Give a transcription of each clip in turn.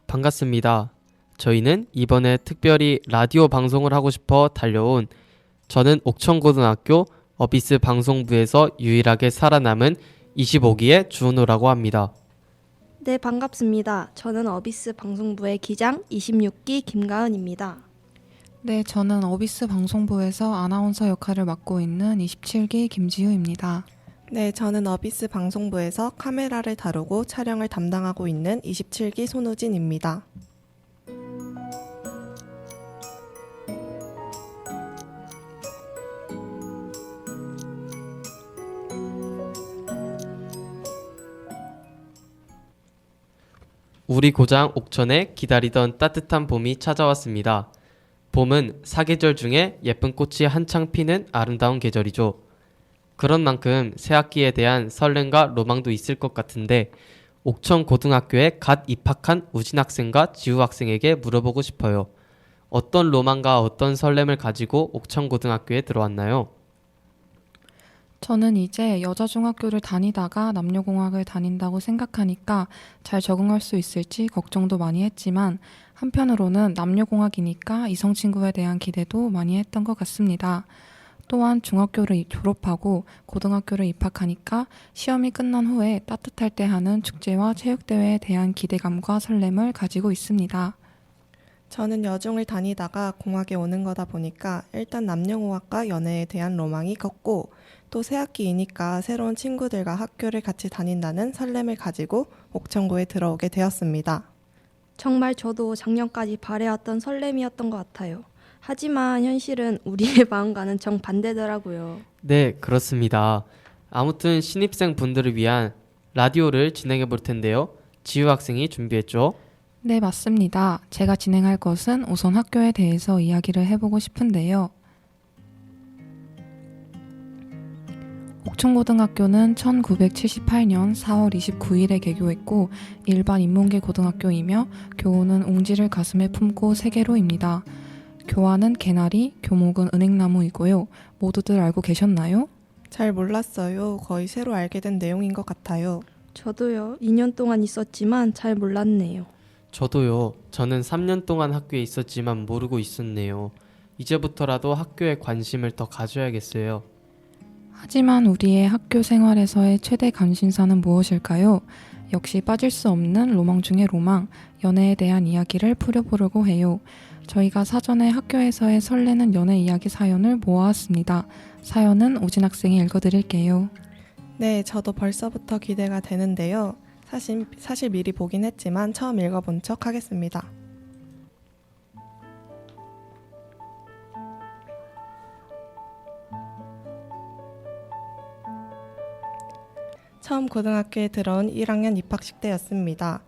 반갑습니다. 저희는 이번에 특별히 라디오 방송을 하고 싶어 달려온 저는 옥천고등학교 어비스 방송부에서 유일하게 살아남은 25기의 주은호라고 합니다. 네, 반갑습니다. 저는 어비스 방송부의 기장 26기 김가은입니다. 네, 저는 어비스 방송부에서 아나운서 역할을 맡고 있는 27기 김지우입니다. 네, 저는 어비스 방송부에서 카메라를 다루고 촬영을 담당하고 있는 27기 손우진입니다. 우리 고장 옥천에 기다리던 따뜻한 봄이 찾아왔습니다. 봄은 사계절 중에 예쁜 꽃이 한창 피는 아름다운 계절이죠. 그런 만큼 새학기에 대한 설렘과 로망도 있을 것 같은데 옥천 고등학교에 갓 입학한 우진 학생과 지우 학생에게 물어보고 싶어요. 어떤 로망과 어떤 설렘을 가지고 옥천 고등학교에 들어왔나요? 저는 이제 여자중학교를 다니다가 남녀공학을 다닌다고 생각하니까 잘 적응할 수 있을지 걱정도 많이 했지만 한편으로는 남녀공학이니까 이성 친구에 대한 기대도 많이 했던 것 같습니다. 또한 중학교를 졸업하고 고등학교를 입학하니까 시험이 끝난 후에 따뜻할 때 하는 축제와 체육대회에 대한 기대감과 설렘을 가지고 있습니다. 저는 여중을 다니다가 공학에 오는 거다 보니까 일단 남녀공학과 연애에 대한 로망이 컸고 또 새학기이니까 새로운 친구들과 학교를 같이 다닌다는 설렘을 가지고 옥천고에 들어오게 되었습니다. 정말 저도 작년까지 바래왔던 설렘이었던 것 같아요. 하지만 현실은 우리의 마음과는 정반대더라고요. 네, 그렇습니다. 아무튼 신입생 분들을 위한 라디오를 진행해 볼 텐데요. 지우 학생이 준비했죠? 네, 맞습니다. 제가 진행할 것은 우선 학교에 대해서 이야기를 해보고 싶은데요. 옥천고등학교는 1978년 4월 29일에 개교했고 일반 인문계 고등학교이며 교우는 옹지를 가슴에 품고 세계로입니다. 교화는 개나리, 교목은 은행나무이고요. 모두들 알고 계셨나요? 잘 몰랐어요. 거의 새로 알게 된 내용인 것 같아요. 저도요, 2년 동안 있었지만 잘 몰랐네요. 저도요. 저는 3년 동안 학교에 있었지만 모르고 있었네요. 이제부터라도 학교에 관심을 더 가져야겠어요. 하지만 우리의 학교 생활에서의 최대 관심사는 무엇일까요? 역시 빠질 수 없는 로망 중의 로망, 연애에 대한 이야기를 풀어보려고 해요. 저희가 사전에 학교에서의 설레는 연애 이야기 사연을 모아왔습니다. 사연은 오진 학생이 읽어드릴게요. 네, 저도 벌써부터 기대가 되는데요. 사실 미리 보긴 했지만 처음 읽어본 척 하겠습니다. 처음 고등학교에 들어온 1학년 입학식 때였습니다.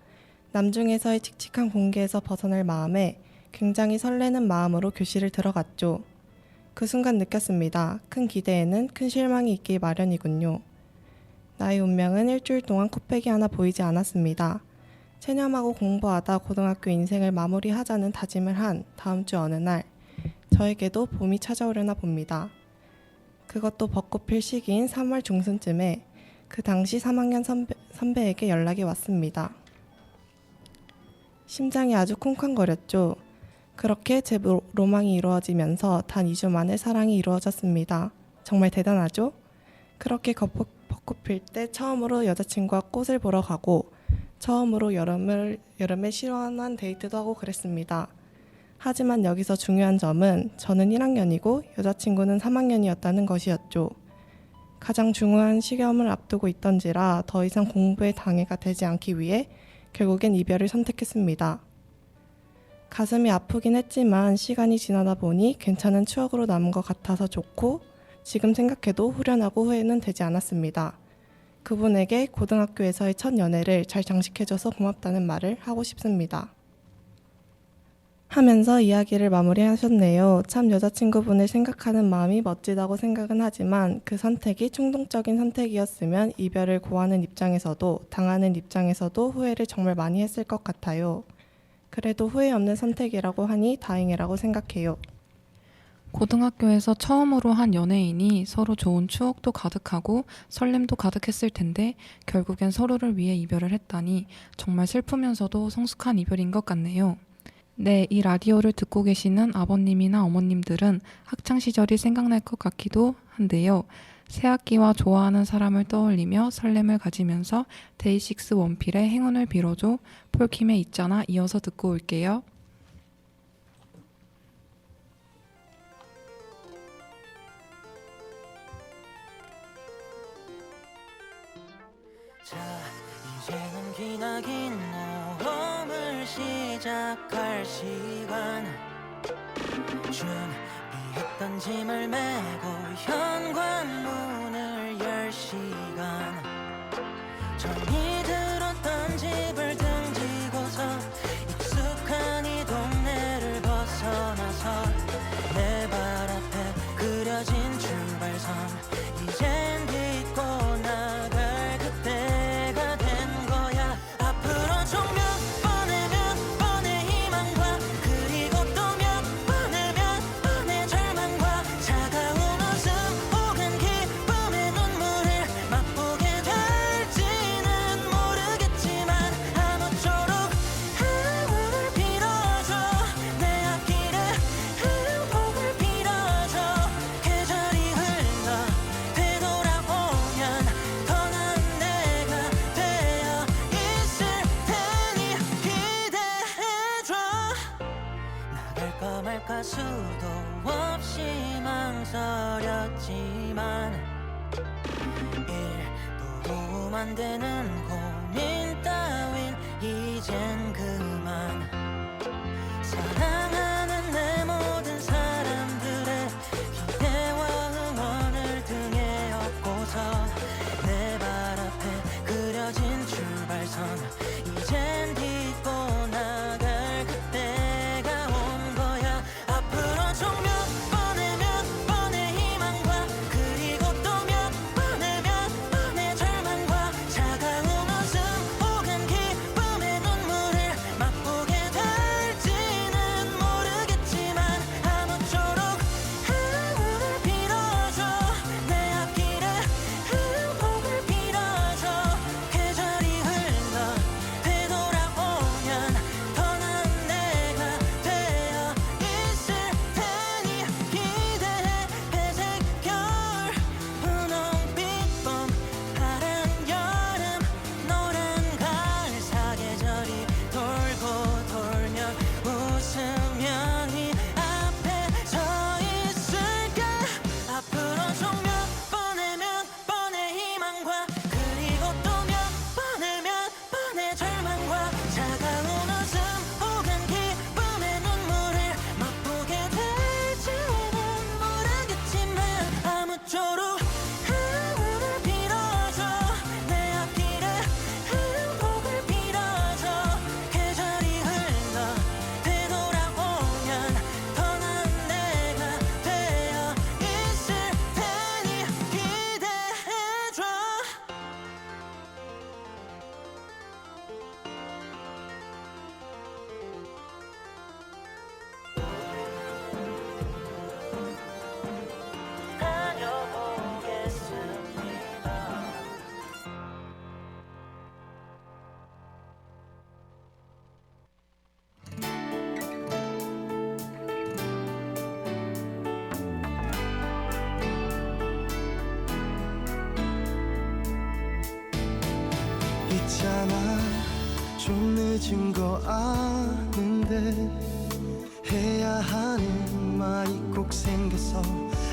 남중에서의 칙칙한 공기에서 벗어날 마음에 굉장히 설레는 마음으로 교실을 들어갔죠. 그 순간 느꼈습니다. 큰 기대에는 큰 실망이 있기 마련이군요. 나의 운명은 일주일 동안 코빼기 하나 보이지 않았습니다. 체념하고 공부하다 고등학교 인생을 마무리하자는 다짐을 한 다음 주 어느 날, 저에게도 봄이 찾아오려나 봅니다. 그것도 벚꽃 필 시기인 3월 중순쯤에 그 당시 3학년 선배에게 연락이 왔습니다. 심장이 아주 쿵쾅거렸죠. 그렇게 제 로망이 이루어지면서 단 2주 만에 사랑이 이루어졌습니다. 정말 대단하죠? 그렇게 벚꽃 필 때 처음으로 여자친구와 꽃을 보러 가고 처음으로 여름에 시원한 데이트도 하고 그랬습니다. 하지만 여기서 중요한 점은 저는 1학년이고 여자친구는 3학년이었다는 것이었죠. 가장 중요한 시험을 앞두고 있던지라 더 이상 공부에 방해가 되지 않기 위해 결국엔 이별을 선택했습니다. 가슴이 아프긴 했지만 시간이 지나다 보니 괜찮은 추억으로 남은 것 같아서 좋고 지금 생각해도 후련하고 후회는 되지 않았습니다. 그분에게 고등학교에서의 첫 연애를 잘 장식해줘서 고맙다는 말을 하고 싶습니다. 하면서 이야기를 마무리하셨네요. 참 여자친구분을 생각하는 마음이 멋지다고 생각은 하지만 그 선택이 충동적인 선택이었으면 이별을 고하는 입장에서도 당하는 입장에서도 후회를 정말 많이 했을 것 같아요. 그래도 후회 없는 선택이라고 하니 다행이라고 생각해요. 고등학교에서 처음으로 한 연애인이 서로 좋은 추억도 가득하고 설렘도 가득했을 텐데 결국엔 서로를 위해 이별을 했다니 정말 슬프면서도 성숙한 이별인 것 같네요. 네, 이 라디오를 듣고 계시는 아버님이나 어머님들은 학창시절이 생각날 것 같기도 한데요. 새학기와 좋아하는 사람을 떠올리며 설렘을 가지면서 데이식스 원필의 행운을 빌어줘, 폴킴의 있잖아 이어서 듣고 올게요. 자, 이제는 기나긴 모험을 시작할 시간. 준비했던 짐을 메고 현관문을 열 시간. 정이 들었던 집을 등지고서 익숙한 이 동네를 벗어나서 내 발 앞에 그려진 출발선. 이젠 딛고 나갈 그때가 된 거야. 앞으로 총 몇 번의 희망과 그리고 또 몇 번의 절망과 차가운 웃음 혹은 기쁨의 눈물을 맛보게 될지는 모르겠지만 아무쪼록 행운을 빌어줘. 내 앞길에 행복을 빌어줘. 계절이 흘러 되돌아오면 더 나은 내가 되어 있을 테니 기대해줘. 나갈까 말까 수도 없이 망설였지만 일도 도움 안 되는 고민 따윈 이젠 그만. 사랑하는 내 모든 사람들의 기대와 응원을 등에 업고서 내 발 앞에 그려진 출발선. 이젠 딛고 나갈 그때가 온 거야. 앞으로 총 몇 번의 희망과 그리고 또 몇 번의 절망과 차가운 웃음 혹은 기쁨의 눈물을 맛보게 될지는 모르겠지만 아무쪼록 행운을 빌어줘. 내 앞길에 행복을 빌어줘. 계절이 흘러 되돌아오면 더 나은 내가 되어 있을 테니 기대해. 회색 겨울 분홍빛 봄 파란 여름 노란 가을 사계절이 돌고 돌면 웃으며 네 앞에 서 있을게. 앞으로 총 몇 번의 희망과 그리고 또 몇 번의 절망과 차가운 웃음 혹은 기쁨의 눈물을 맛보게 될지는 모르겠지만 아무쪼록 행운을 빌어줘. 내 앞길에 행복을 빌어줘. 계절이 흘러 되돌아오면 더 나은 내가 되어 있을 테니 기대해줘. 다녀오겠습니다. 있잖아 좀 늦은 거 아는데 해야 하는 말이 꼭 생겨서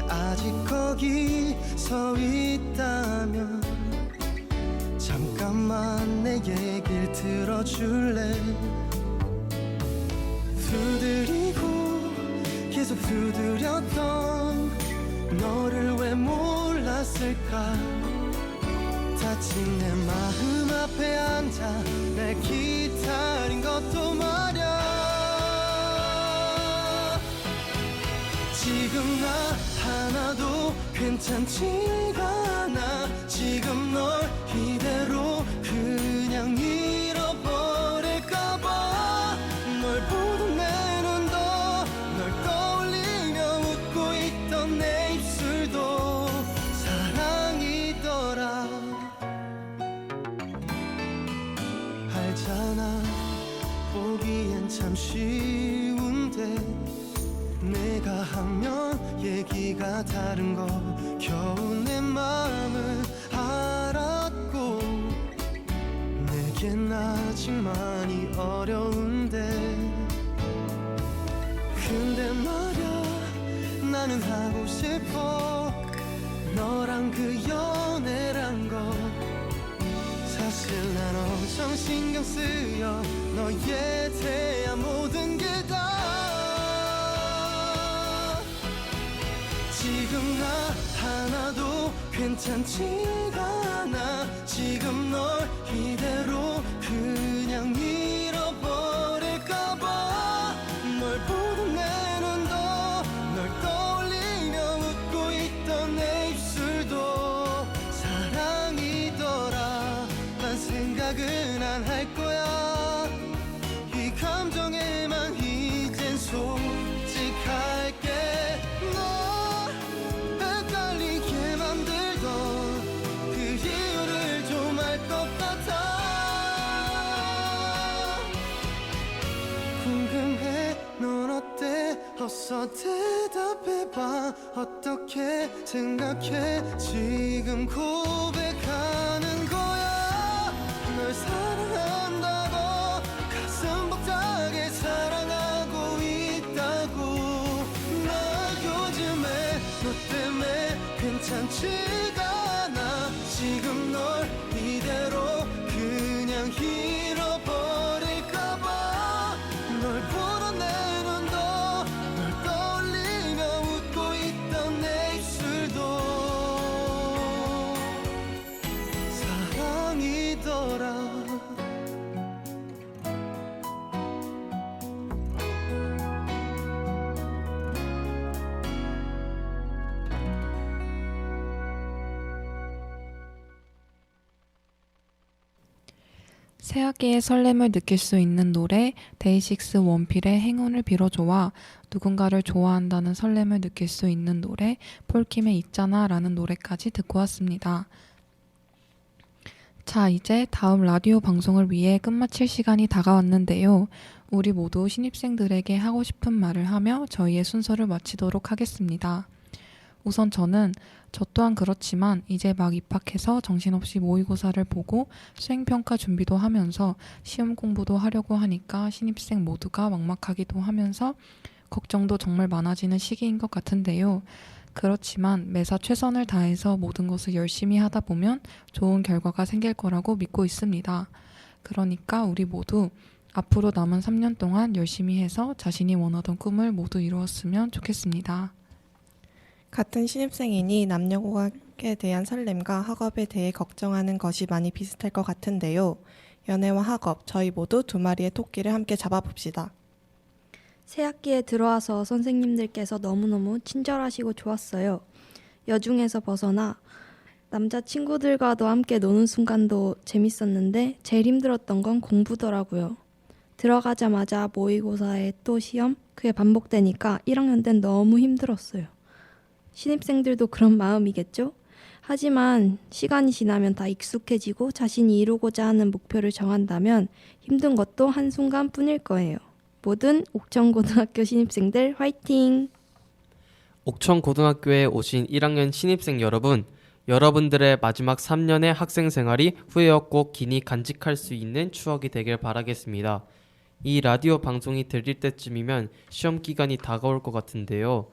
아직 거기 서 있다면 잠깐만 내 얘길 들어줄래. 두드리고 계속 두드렸던 너를 왜 몰랐을까. 다친 내 마음 앞에 앉아 날 기다린 것도 말야. 지금 나 하나도 괜찮지가 않아. 지금 널 이대로 그냥 잃어버릴까봐. 널 참 쉬운데 내가 하면 얘기가 다른 거 겨우 내 마음을 알았고 내겐 아직 많이 어려운데 근데 말야 나는 하고 싶어 너랑 그 연애란 거 사실 난 엄청 신경 쓰여 너에 대한 모든 게 다 지금 나 하나도 괜찮지가 않아 지금 널 이대로 그냥 잃어버릴까봐 널 보던 내 눈도 널 떠올리며 웃고 있던 내 입술도 사랑이더라 난 생각은 안 할 거야 이 감정에만 이젠 솔직할게 너 헷갈리게 만들던 그 이유를 좀 알 것 같아 궁금해 넌 어때 어서 대답해봐 어떻게 생각해 지금 고백하는 거야 널 사랑한다고 가슴 벅차게 사랑하고 있다고 나 요즘에 너 때문에 괜찮지가 않아 지금 널 이대로 그냥 잃어버릴까봐 널 보던 내 눈도 널 떠올리며 웃고 있던 내 입술도 사랑이더라 새학기의 설렘을 느낄 수 있는 노래 데이식스 원필의 행운을 빌어줘와 누군가를 좋아한다는 설렘을 느낄 수 있는 노래 폴킴의 있잖아 라는 노래까지 듣고 왔습니다. 자, 이제 다음 라디오 방송을 위해 끝마칠 시간이 다가왔는데요. 우리 모두 신입생들에게 하고 싶은 말을 하며 저희의 순서를 마치도록 하겠습니다. 우선 저 또한 그렇지만 이제 막 입학해서 정신없이 모의고사를 보고 수행평가 준비도 하면서 시험 공부도 하려고 하니까 신입생 모두가 막막하기도 하면서 걱정도 정말 많아지는 시기인 것 같은데요. 그렇지만 매사 최선을 다해서 모든 것을 열심히 하다 보면 좋은 결과가 생길 거라고 믿고 있습니다. 그러니까 우리 모두 앞으로 남은 3년 동안 열심히 해서 자신이 원하던 꿈을 모두 이루었으면 좋겠습니다. 같은 신입생이니 남녀공학에 대한 설렘과 학업에 대해 걱정하는 것이 많이 비슷할 것 같은데요. 연애와 학업, 저희 모두 두 마리의 토끼를 함께 잡아봅시다. 새학기에 들어와서 선생님들께서 너무너무 친절하시고 좋았어요. 여중에서 벗어나 남자친구들과도 함께 노는 순간도 재밌었는데 제일 힘들었던 건 공부더라고요. 들어가자마자 모의고사에 또 시험, 그게 반복되니까 1학년 땐 너무 힘들었어요. 신입생들도 그런 마음이겠죠? 하지만 시간이 지나면 다 익숙해지고 자신이 이루고자 하는 목표를 정한다면 힘든 것도 한순간뿐일 거예요. 모든 옥천고등학교 신입생들 화이팅! 옥천고등학교에 오신 1학년 신입생 여러분, 여러분들의 마지막 3년의 학생 생활이 후회 없고 기니 간직할 수 있는 추억이 되길 바라겠습니다. 이 라디오 방송이 들릴 때쯤이면 시험 기간이 다가올 것 같은데요.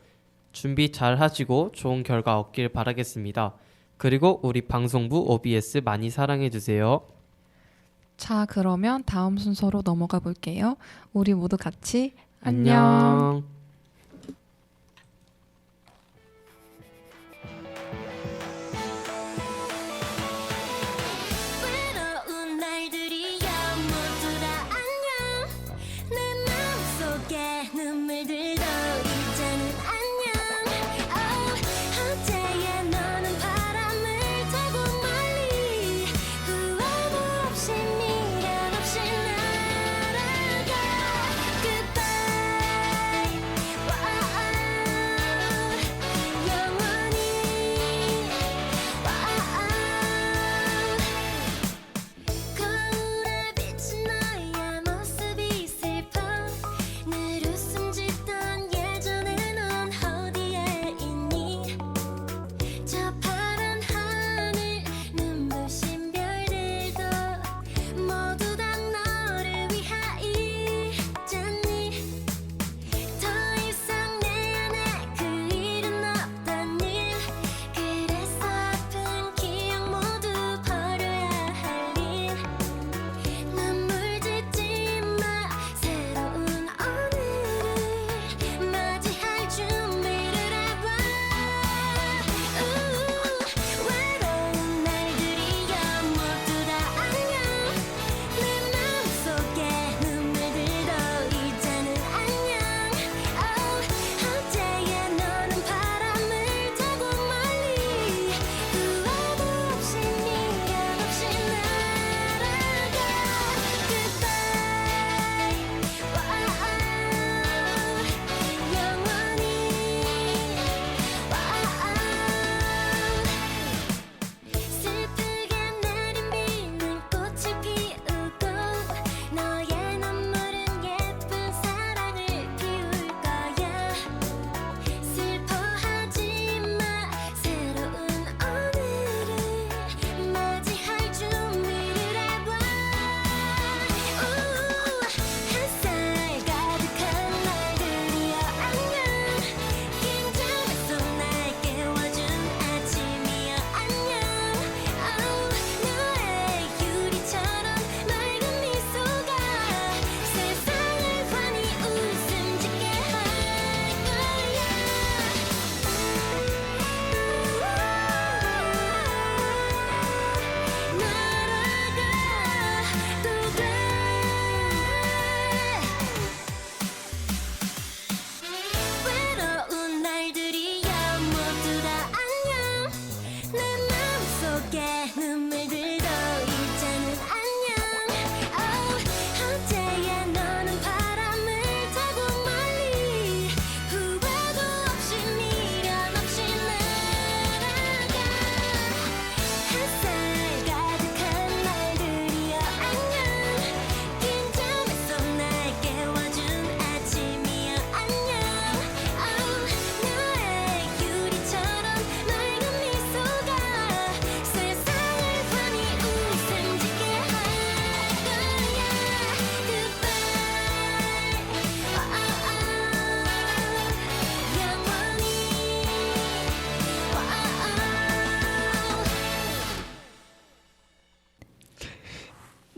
준비 잘 하시고 좋은 결과 얻길 바라겠습니다. 그리고 우리 방송부 OBS 많이 사랑해주세요. 자, 그러면 다음 순서로 넘어가 볼게요. 우리 모두 같이 안녕. 외로운 날들이야 모두 다 안녕 내 마음속에 눈물들도 이제는 안녕 어제의 너는 바람을 타고 멀리 후회도 없이 미련 없이 날아가 Goodbye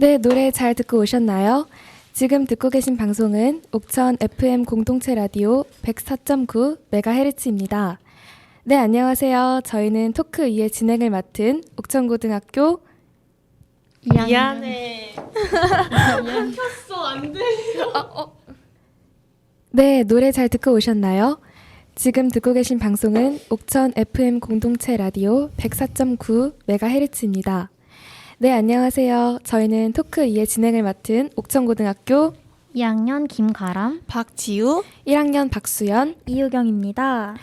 네, 노래 잘 듣고 오셨나요? 지금 듣고 계신 방송은 옥천 FM 공동체 라디오 104.9MHz입니다. 네, 안녕하세요. 저희는 토크 2의 진행을 맡은 옥천고등학교 미안해. 네, 노래 잘 듣고 오셨나요? 지금 듣고 계신 방송은 옥천 FM 공동체 라디오 104.9MHz입니다. 네, 안녕하세요. 저희는 토크 2의 진행을 맡은 옥천고등학교 2학년 김가람, 박지우, 1학년 박수연, 이유경입니다.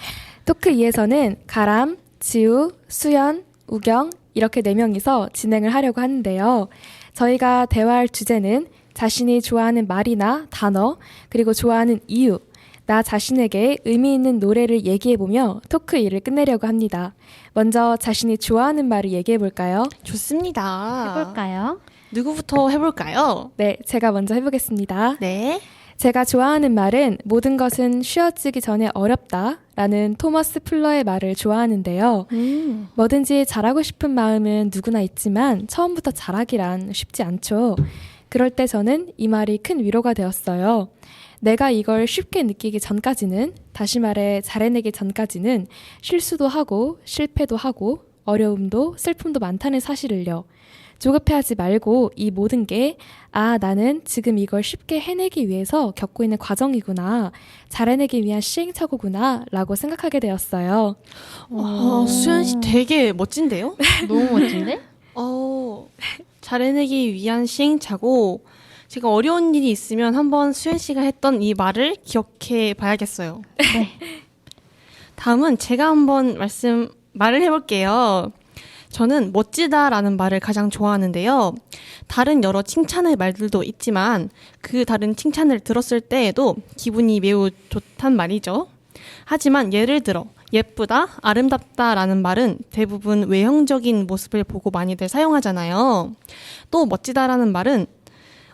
토크 2에서는 가람, 지우, 수연, 우경 이렇게 4명이서 진행을 하려고 하는데요. 저희가 대화할 주제는 자신이 좋아하는 말이나 단어, 그리고 좋아하는 이유, 나 자신에게 의미 있는 노래를 얘기해보며 토크 2를 끝내려고 합니다. 먼저 자신이 좋아하는 말을 얘기해볼까요? 좋습니다. 해볼까요? 누구부터 해볼까요? 네, 제가 먼저 해보겠습니다. 네. 제가 좋아하는 말은 모든 것은 쉬워지기 전에 어렵다 라는 토머스 플러의 말을 좋아하는데요. 뭐든지 잘하고 싶은 마음은 누구나 있지만 처음부터 잘하기란 쉽지 않죠. 그럴 때 저는 이 말이 큰 위로가 되었어요. 내가 이걸 쉽게 느끼기 전까지는, 다시 말해 잘해내기 전까지는 실수도 하고 실패도 하고 어려움도 슬픔도 많다는 사실을요. 조급해하지 말고 이 모든 게 나는 지금 이걸 쉽게 해내기 위해서 겪고 있는 과정이구나, 잘해내기 위한 시행착오구나 라고 생각하게 되었어요. 수연 씨 되게 멋진데요? 너무 멋진데? 잘해내기 위한 시행착오. 제가 어려운 일이 있으면 한번 수연 씨가 했던 이 말을 기억해 봐야겠어요. 네. 다음은 제가 한번 말을 해볼게요. 저는 멋지다라는 말을 가장 좋아하는데요. 다른 여러 칭찬의 말들도 있지만 그 다른 칭찬을 들었을 때에도 기분이 매우 좋단 말이죠. 하지만 예를 들어 예쁘다, 아름답다라는 말은 대부분 외형적인 모습을 보고 많이들 사용하잖아요. 또 멋지다라는 말은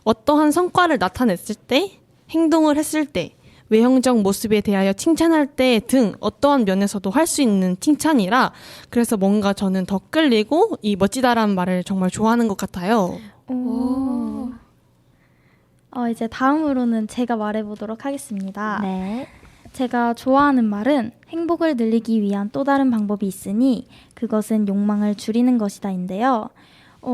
어떠한 성과를 나타냈을 때, 행동을 했을 때, 외형적 모습에 대하여 칭찬할 때 등 어떠한 면에서도 할 수 있는 칭찬이라, 그래서 뭔가 저는 더 끌리고 이 멋지다라는 말을 정말 좋아하는 것 같아요. 이제 다음으로는 제가 말해보도록 하겠습니다. 네. 제가 좋아하는 말은 행복을 늘리기 위한 또 다른 방법이 있으니 그것은 욕망을 줄이는 것이다인데요.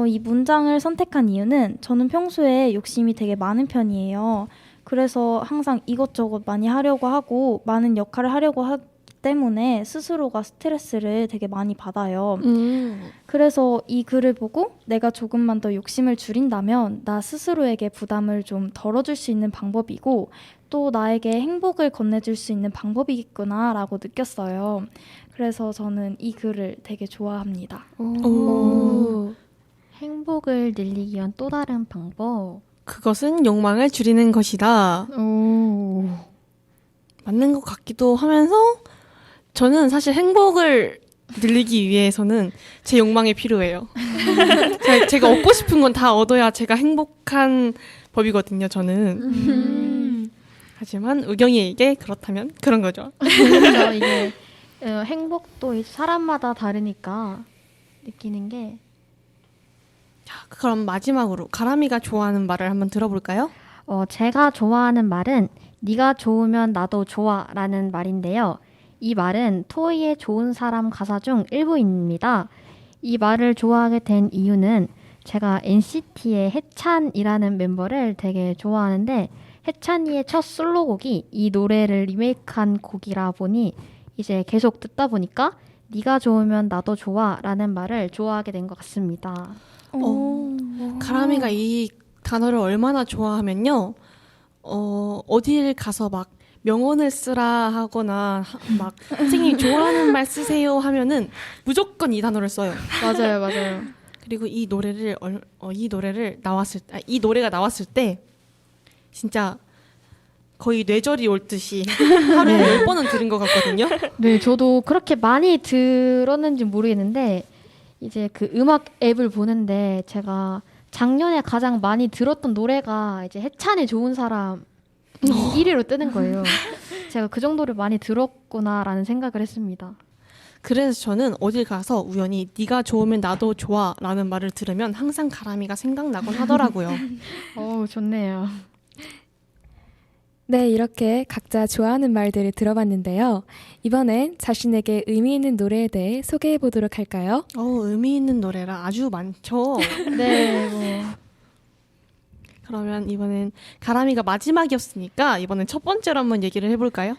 이 문장을 선택한 이유는 저는 평소에 욕심이 되게 많은 편이에요. 그래서 항상 이것저것 많이 하려고 하고 많은 역할을 하려고 하기 때문에 스스로가 스트레스를 되게 많이 받아요. 그래서 이 글을 보고 내가 조금만 더 욕심을 줄인다면 나 스스로에게 부담을 좀 덜어줄 수 있는 방법이고 또 나에게 행복을 건네줄 수 있는 방법이겠구나 라고 느꼈어요. 그래서 저는 이 글을 되게 좋아합니다. 행복을 늘리기 위한 또 다른 방법. 그것은 욕망을 줄이는 것이다. 맞는 것 같기도 하면서 저는 사실 행복을 늘리기 위해서는 제 욕망이 필요해요. 제가 얻고 싶은 건 다 얻어야 제가 행복한 법이거든요, 저는. 하지만 우경이에게 그렇다면 그런 거죠. 그래서 이게 행복도 사람마다 다르니까 느끼는 게. 그럼 마지막으로 가람이가 좋아하는 말을 한번 들어볼까요? 제가 좋아하는 말은 네가 좋으면 나도 좋아라는 말인데요. 이 말은 토이의 좋은 사람 가사 중 일부입니다. 이 말을 좋아하게 된 이유는 제가 NCT의 해찬이라는 멤버를 되게 좋아하는데 해찬이의 첫 솔로곡이 이 노래를 리메이크한 곡이라 보니 이제 계속 듣다 보니까 네가 좋으면 나도 좋아라는 말을 좋아하게 된 것 같습니다. 가람이가 이 단어를 얼마나 좋아하면요. 어딜 가서 막 명언을 쓰라 하거나 막 선생님이 좋아하는 말 쓰세요 하면은 무조건 이 단어를 써요. 맞아요. 그리고 이 노래가 나왔을 때 진짜 거의 뇌절이 올 듯이 하루에 10번은 들은 것 같거든요. 네, 저도 그렇게 많이 들었는지 모르겠는데 이제 그 음악 앱을 보는데 제가 작년에 가장 많이 들었던 노래가 이제 해찬의 좋은 사람 1위로 뜨는 거예요. 제가 그 정도를 많이 들었구나라는 생각을 했습니다. 그래서 저는 어딜 가서 우연히 네가 좋으면 나도 좋아 라는 말을 들으면 항상 가람이가 생각나곤 하더라고요. 좋네요. 네, 이렇게 각자 좋아하는 말들을 들어봤는데요. 이번엔 자신에게 의미 있는 노래에 대해 소개해 보도록 할까요? 의미 있는 노래라 아주 많죠. 네, 그러면 이번엔 가람이가 마지막이었으니까 이번엔 첫 번째로 한번 얘기를 해볼까요?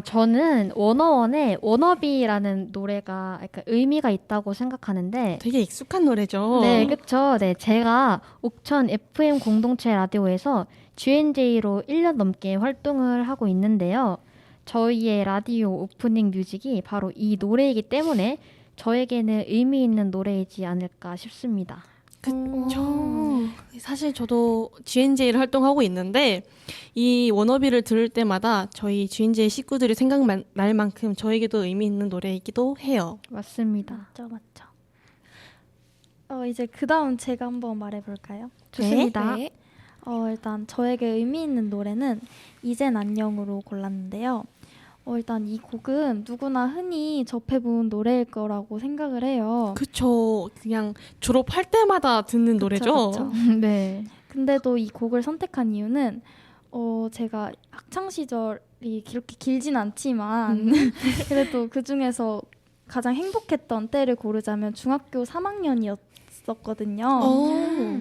저는 워너원의 워너비라는 노래가 약간 의미가 있다고 생각하는데 되게 익숙한 노래죠. 네, 그쵸. 네, 제가 옥천 FM 공동체 라디오에서 GNJ로 1년 넘게 활동을 하고 있는데요. 저희의 라디오 오프닝 뮤직이 바로 이 노래이기 때문에 저에게는 의미 있는 노래이지 않을까 싶습니다. 그쵸. 사실 저도 GNJ를 활동하고 있는데 이 워너비를 들을 때마다 저희 GNJ 식구들이 생각날 만큼 저에게도 의미 있는 노래이기도 해요. 맞습니다. 맞죠. 이제 그 다음 제가 한번 말해볼까요? 좋습니다. 네. 일단 저에게 의미 있는 노래는 이젠 안녕으로 골랐는데요. 일단 이 곡은 누구나 흔히 접해본 노래일 거라고 생각을 해요. 그쵸. 그냥 졸업할 때마다 듣는 노래죠. 그쵸. 네. 근데도 이 곡을 선택한 이유는 제가 학창 시절이 그렇게 길진 않지만 그래도 그 중에서 가장 행복했던 때를 고르자면 중학교 3학년이었거든요.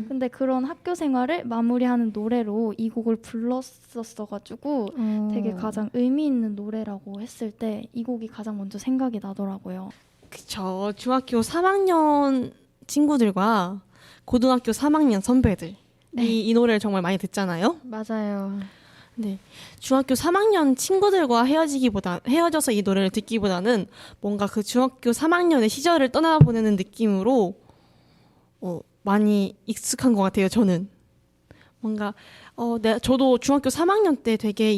근데 그런 학교 생활을 마무리하는 노래로 이 곡을 불렀었어가지고 되게 가장 의미 있는 노래라고 했을 때 이 곡이 가장 먼저 생각이 나더라고요. 그쵸. 중학교 3학년 친구들과 고등학교 3학년 선배들 이 노래를 정말 많이 듣잖아요. 맞아요. 네, 중학교 3학년 친구들과 헤어져서 이 노래를 듣기보다는 뭔가 그 중학교 3학년의 시절을 떠나보내는 느낌으로 많이 익숙한 것 같아요. 저는 뭔가 저도 중학교 3학년 때 되게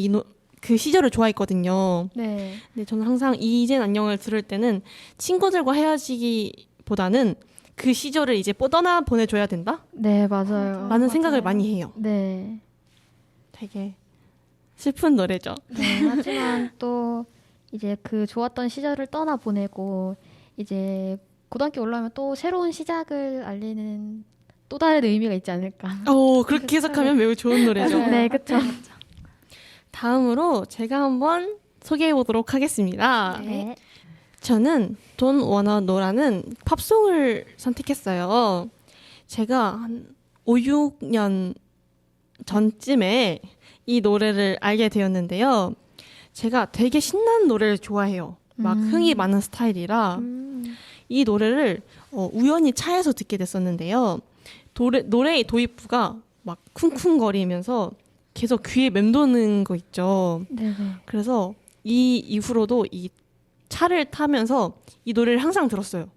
그 시절을 좋아했거든요. 네. 근데 저는 항상 이젠 안녕을 들을 때는 친구들과 헤어지기보다는 그 시절을 이제 떠나 보내줘야 된다? 네, 맞아요. 라는 생각을 많이 해요. 네. 되게 슬픈 노래죠. 네, 하지만 또 이제 그 좋았던 시절을 떠나 보내고 이제 고등학교 올라오면 또 새로운 시작을 알리는 또 다른 의미가 있지 않을까. 그렇게 해석하면 매우 좋은 노래죠. 네, 그렇죠. 다음으로 제가 한번 소개해 보도록 하겠습니다. 네. 저는 Don't Wanna Know라는 팝송을 선택했어요. 제가 한 5, 6년 전쯤에 이 노래를 알게 되었는데요. 제가 되게 신나는 노래를 좋아해요. 막 흥이 많은 스타일이라 이 노래를 우연히 차에서 듣게 됐었는데요. 노래의 도입부가 막 쿵쿵거리면서 계속 귀에 맴도는 거 있죠. 네네. 그래서 이 이후로도 이 차를 타면서 이 노래를 항상 들었어요.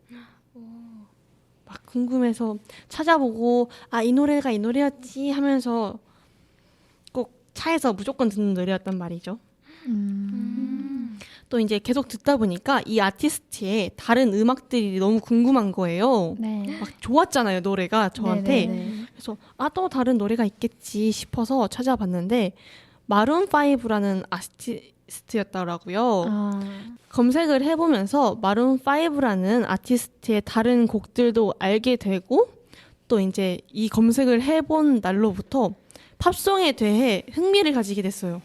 막 궁금해서 찾아보고 이 노래가 이 노래였지 하면서 꼭 차에서 무조건 듣는 노래였단 말이죠. 또 이제 계속 듣다 보니까 이 아티스트의 다른 음악들이 너무 궁금한 거예요. 네. 막 좋았잖아요, 노래가 저한테. 네네네. 그래서 또 다른 노래가 있겠지 싶어서 찾아봤는데 마룬 5라는 아티스트였더라고요. 검색을 해보면서 마룬 5라는 아티스트의 다른 곡들도 알게 되고 또 이제 이 검색을 해본 날로부터 팝송에 대해 흥미를 가지게 됐어요.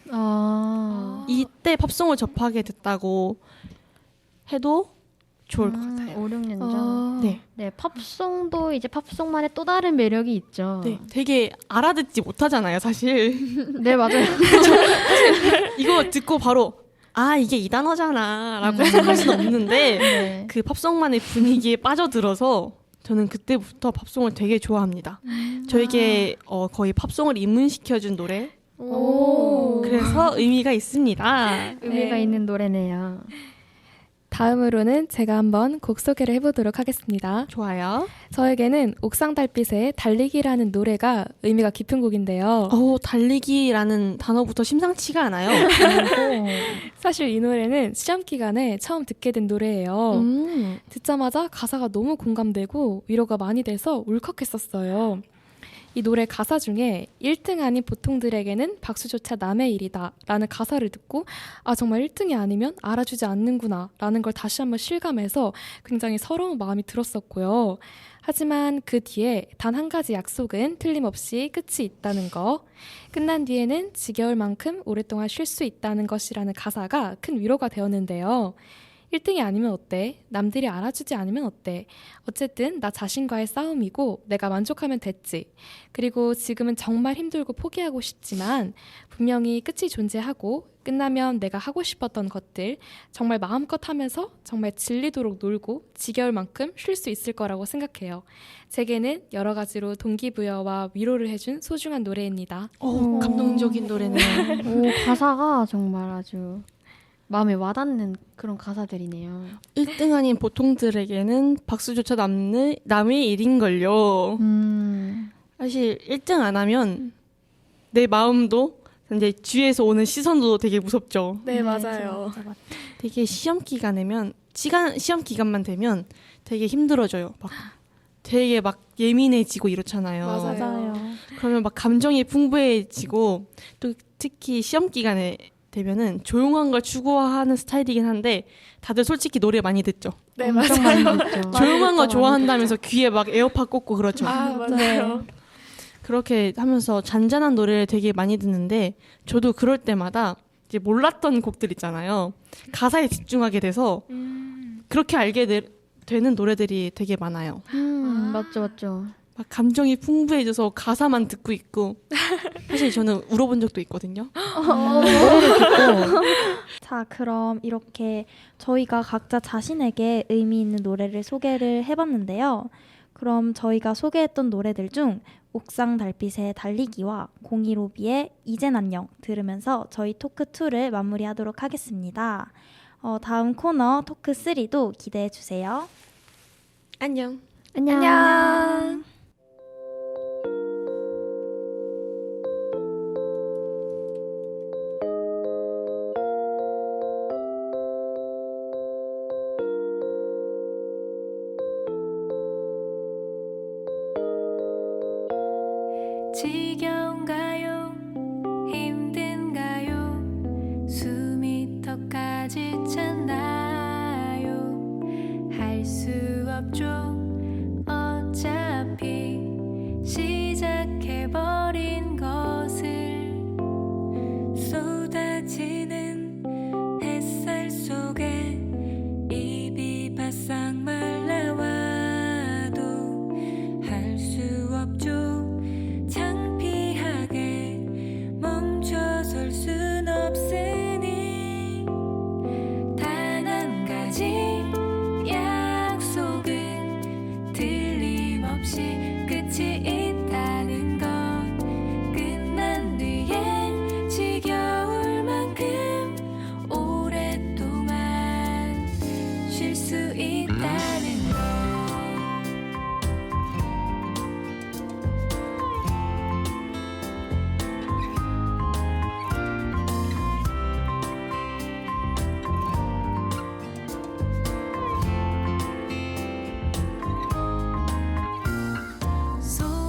이때 팝송을 접하게 됐다고 해도 좋을 것 같아요. 5, 6년 전. 네. 네, 팝송도 이제 팝송만의 또 다른 매력이 있죠. 네, 되게 알아듣지 못하잖아요, 사실. 네, 맞아요. 이거 듣고 바로 이게 이 단어잖아 라고 생각할 수는 없는데 네. 그 팝송만의 분위기에 빠져들어서 저는 그때부터 팝송을 되게 좋아합니다. 저에게 거의 팝송을 입문시켜준 노래. 그래서 의미가 있습니다. 의미가 네. 있는 노래네요. 다음으로는 제가 한번 곡 소개를 해보도록 하겠습니다. 좋아요. 저에게는 옥상 달빛의 달리기라는 노래가 의미가 깊은 곡인데요. 달리기라는 단어부터 심상치가 않아요. 사실 이 노래는 시험 기간에 처음 듣게 된 노래예요. 듣자마자 가사가 너무 공감되고 위로가 많이 돼서 울컥했었어요. 이 노래 가사 중에 1등 아닌 보통들에게는 박수조차 남의 일이다 라는 가사를 듣고 아 정말 1등이 아니면 알아주지 않는구나 라는 걸 다시 한번 실감해서 굉장히 서러운 마음이 들었었고요. 하지만 그 뒤에 단 한 가지 약속은 틀림없이 끝이 있다는 거. 끝난 뒤에는 지겨울 만큼 오랫동안 쉴 수 있다는 것이라는 가사가 큰 위로가 되었는데요. 1등이 아니면 어때? 남들이 알아주지 않으면 어때? 어쨌든 나 자신과의 싸움이고 내가 만족하면 됐지. 그리고 지금은 정말 힘들고 포기하고 싶지만 분명히 끝이 존재하고 끝나면 내가 하고 싶었던 것들 정말 마음껏 하면서 정말 질리도록 놀고 지겨울 만큼 쉴 수 있을 거라고 생각해요. 제게는 여러 가지로 동기부여와 위로를 해준 소중한 노래입니다. 감동적인 노래네요. 오, 가사가 정말 아주 마음에 와닿는 그런 가사들이네요. 1등 아닌 보통들에게는 박수조차 남의 일인걸요. 사실 1등 안 하면 내 마음도 이제 주위에서 오는 시선도 되게 무섭죠. 네, 맞아요. 되게 시험 기간만 되면 되게 힘들어져요. 되게 예민해지고 이렇잖아요. 맞아요. 그러면 감정이 풍부해지고 또 특히 시험 기간에 되면은 조용한 걸 추구하는 스타일이긴 한데 다들 솔직히 노래 많이 듣죠. 네, 엄청 맞아요. 많이 듣죠. 조용한 거 좋아한다면서 귀에 에어팟 꽂고 그렇죠. 아, 맞아요. 그렇게 하면서 잔잔한 노래를 되게 많이 듣는데 저도 그럴 때마다 이제 몰랐던 곡들 있잖아요. 가사에 집중하게 돼서 그렇게 알게 되는 노래들이 되게 많아요. 맞죠. 감정이 풍부해져서 가사만 듣고 있고 사실 저는 울어본 적도 있거든요. 자, 그럼 이렇게 저희가 각자 자신에게 의미 있는 노래를 소개를 해봤는데요. 그럼 저희가 소개했던 노래들 중 옥상 달빛의 달리기와 015B의 이젠 안녕 들으면서 저희 토크 2를 마무리하도록 하겠습니다. 다음 코너 토크 3도 기대해 주세요. 안녕. 안녕. 지겨운가요? 힘든가요? 숨이 턱까지 찼나요? 할 수 없죠. 어차피 시작해버린 것을 쏟아지는 햇살 속에 입이 바싹 말라와도 할 수 없죠. 창피하게 멈춰설 순 없으니 단 한 가지 약속은 틀림없이 끝이 있다는 것. 끝난 뒤에 지겨울 만큼 오랫동안 쉴 수 있다는 것.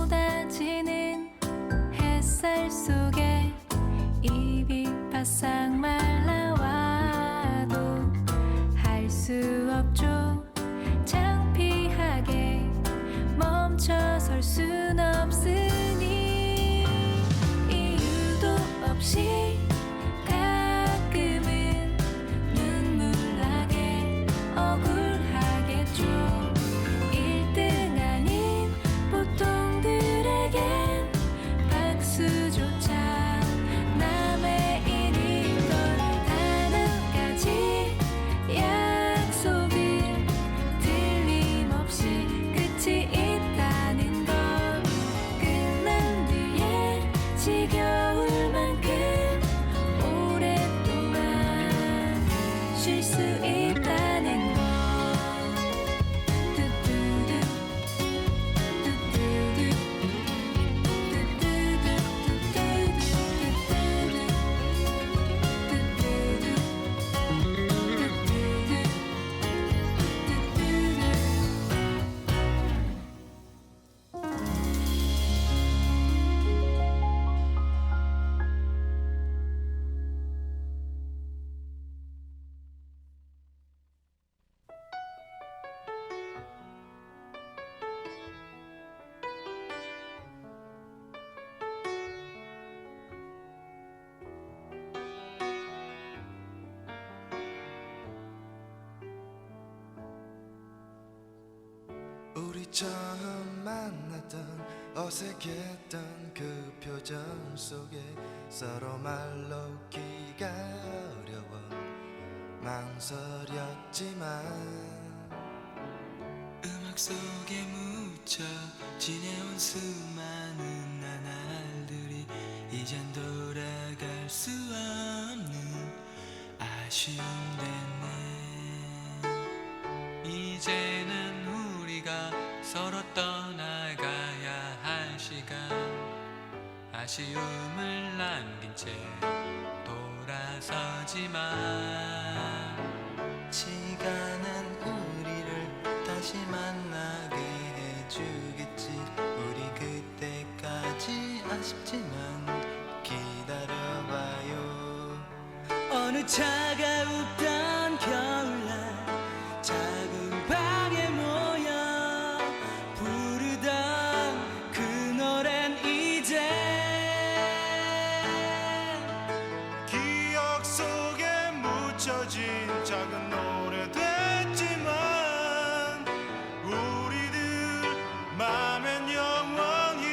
쏟아지는 햇살 속에 입이 바싹 말라와도 할 수 없죠. 창피하게 멈춰설 순 없으니 이유도 없이 가끔은 눈물 나게 억울하겠죠. 1등 아닌 보통들에겐 박수조차 남의 일이던 단 한 가지 약속은 틀림없이 끝이 있다는 것. 끝난 뒤에 지겨울 만큼 우리 처음 만났던 어색했던 그 표정 속에 서로 말로 기가 어려워 망설였지만 음악 속에 묻혀 지내온 수많은 나날들이 이젠 돌아갈 수 없는 아쉬움 됐네. 이제는 우리가 서로 떠나가야 할 시간, 아쉬움을 남긴 채 돌아서지만 시간은 우리를 다시 만나게 해주겠지. 우리 그때까지 아쉽지만 기다려봐요. 어느 차가웠던 겨울날 작은 방에 모여 부르던 그 노랜 이제 기억 속에 묻혀진 작은 노래 됐지만 우리들 맘엔 영원히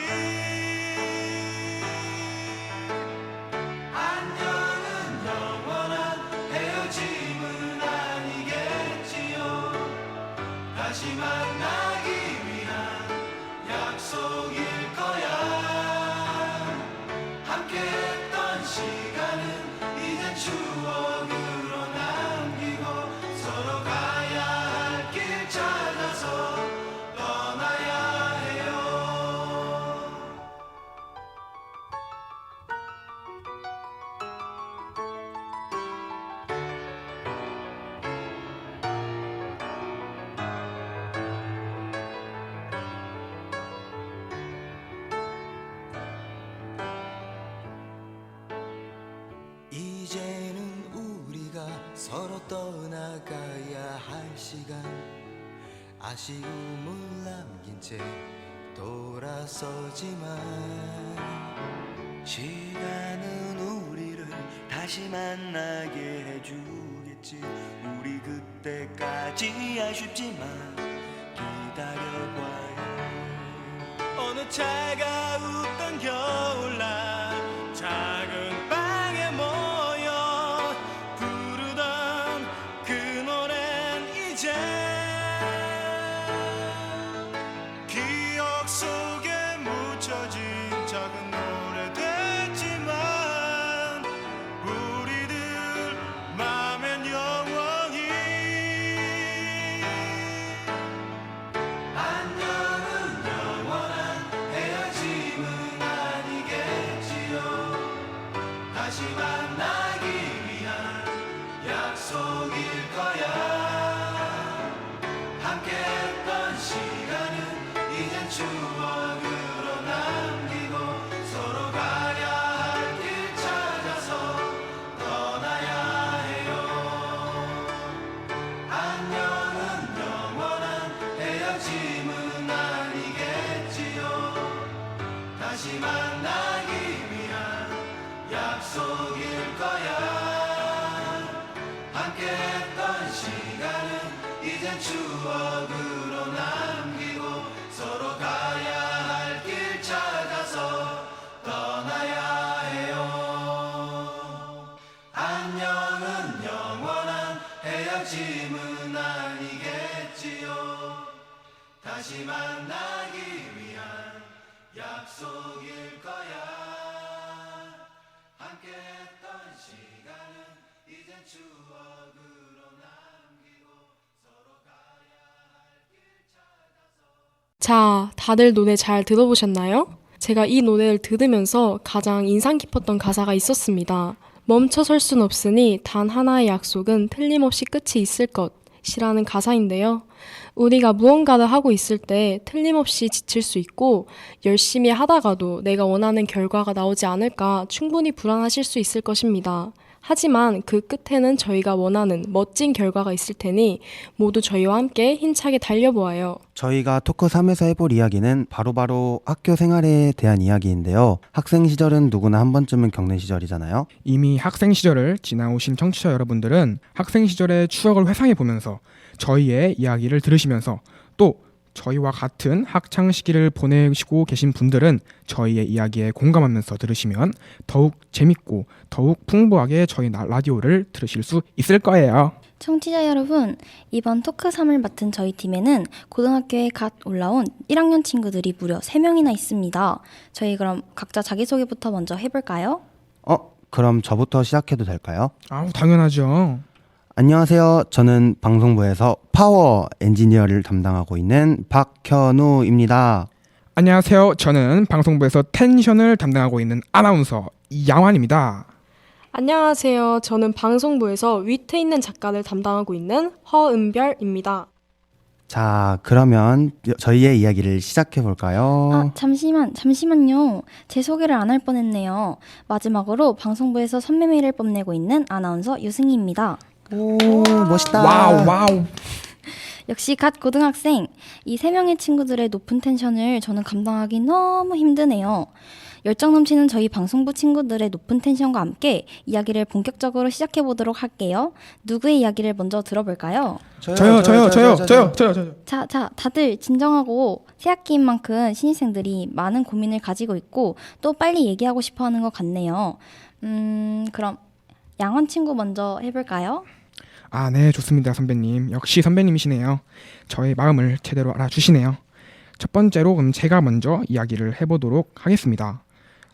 안녕은 영원한 헤어짐은 아니겠지요. 다시 만나기 위한 약속일 거야. 함께했던 시간은 이젠 추억으로 남기고 서로 가야 할 길 찾아서 떠나야 해요. 이제는 우리가 서로 떠나가야 할 시간, 아쉬움을 남긴 채 돌아서지만 시간은 우리를 다시 만나게 해주겠지. 우리 그때까지 아쉽지만 기다려봐요. 어느 차가웠던 겨울날 작은 방에 모여 부르던 그 노랜 이제 기억 속에 묻혀진 작은 노래 됐지만 우리들 맘엔 영원히 안녕은 영원한 헤어짐은 아니겠지요. 다시 만나기 위한 약속일 거야. 함께했던 시간은 이젠 추억으로 남기고 서로 가야 할 길 찾아서 떠나야 해요. 안녕은 영원한 헤어짐은 아니겠지요. 다시 만나기 위한 약속일 거야. 함께했던 시간은 이젠 추억으로 남기고 서로 가야 할 길 찾아서 떠나야 해요. 안녕은 영원한 헤어짐은 아니겠지요. 다시 만나기 위한 약속일 거야. 함께했던 시간은 이젠 추억으로 남기고 서로 가야 할 길 찾아서. 자, 다들 노래 잘 들어보셨나요? 제가 이 노래를 들으면서 가장 인상 깊었던 가사가 있었습니다. 멈춰설 순 없으니 단 하나의 약속은 틀림없이 끝이 있을 것이라는 가사인데요. 우리가 무언가를 하고 있을 때 틀림없이 지칠 수 있고 열심히 하다가도 내가 원하는 결과가 나오지 않을까 충분히 불안하실 수 있을 것입니다. 하지만 그 끝에는 저희가 원하는 멋진 결과가 있을 테니 모두 저희와 함께 힘차게 달려보아요. 저희가 토크 3에서 해볼 이야기는 바로바로 학교 생활에 대한 이야기인데요. 학생 시절은 누구나 한 번쯤은 겪는 시절이잖아요. 이미 학생 시절을 지나오신 청취자 여러분들은 학생 시절의 추억을 회상해 보면서 저희의 이야기를 들으시면서 또 저희와 같은 학창 시기를 보내시고 계신 분들은 저희의 이야기에 공감하면서 들으시면 더욱 재밌고 더욱 풍부하게 저희 라디오를 들으실 수 있을 거예요. 청취자 여러분, 이번 토크 3을 맡은 저희 팀에는 고등학교에 갓 올라온 1학년 친구들이 무려 3명이나 있습니다. 저희 그럼 각자 자기소개부터 먼저 해볼까요? 그럼 저부터 시작해도 될까요? 당연하죠. 안녕하세요. 저는 방송부에서 파워 엔지니어를 담당하고 있는 박현우입니다. 안녕하세요. 저는 방송부에서 텐션을 담당하고 있는 아나운서 양환입니다. 안녕하세요. 저는 방송부에서 위트 있는 작가를 담당하고 있는 허은별입니다. 자, 그러면 저희의 이야기를 시작해 볼까요? 잠시만요. 제 소개를 안 할 뻔했네요. 마지막으로 방송부에서 선배매를 뽐내고 있는 아나운서 유승희입니다. 오, 멋있다. 와우. 역시 갓 고등학생. 이 3명의 친구들의 높은 텐션을 저는 감당하기 너무 힘드네요. 열정 넘치는 저희 방송부 친구들의 높은 텐션과 함께 이야기를 본격적으로 시작해 보도록 할게요. 누구의 이야기를 먼저 들어볼까요? 저요. 자, 다들 진정하고 새학기인 만큼 신입생들이 많은 고민을 가지고 있고 또 빨리 얘기하고 싶어 하는 것 같네요. 그럼 양원 친구 먼저 해볼까요? 네, 좋습니다, 선배님. 역시 선배님이시네요. 저의 마음을 제대로 알아주시네요. 첫 번째로 그럼 제가 먼저 이야기를 해보도록 하겠습니다.